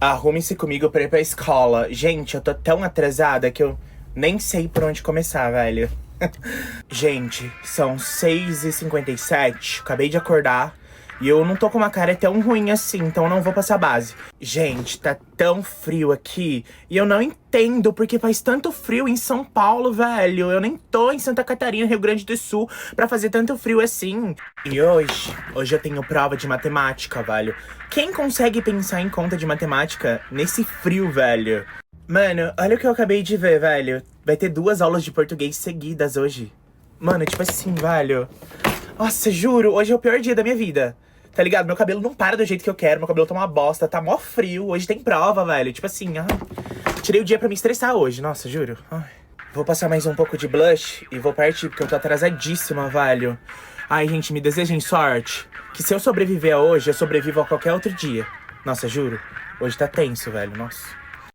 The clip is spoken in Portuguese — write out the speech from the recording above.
Arrume-se comigo pra ir pra escola. Gente, eu tô tão atrasada que eu nem sei por onde começar, velho. Gente, são 6h57, acabei de acordar. E eu não tô com uma cara tão ruim assim, então eu não vou passar base. Gente, tá tão frio aqui. E eu não entendo porque faz tanto frio em São Paulo, velho. Eu nem tô em Santa Catarina, Rio Grande do Sul, pra fazer tanto frio assim. E hoje eu tenho prova de matemática, velho. Quem consegue pensar em conta de matemática nesse frio, velho? Mano, olha o que eu acabei de ver, velho. Vai ter 2 aulas de português seguidas hoje. Mano, tipo assim, velho. Nossa, juro, hoje é o pior dia da minha vida. Tá ligado? Meu cabelo não para do jeito que eu quero, meu cabelo tá uma bosta, tá mó frio. Hoje tem prova, velho. Tipo assim, tirei o dia pra me estressar hoje, nossa, juro. Ai. Vou passar mais um pouco de blush e vou partir, porque eu tô atrasadíssima, velho. Ai, gente, me desejem sorte. Que se eu sobreviver a hoje, eu sobrevivo a qualquer outro dia. Nossa, juro. Hoje tá tenso, velho, nossa.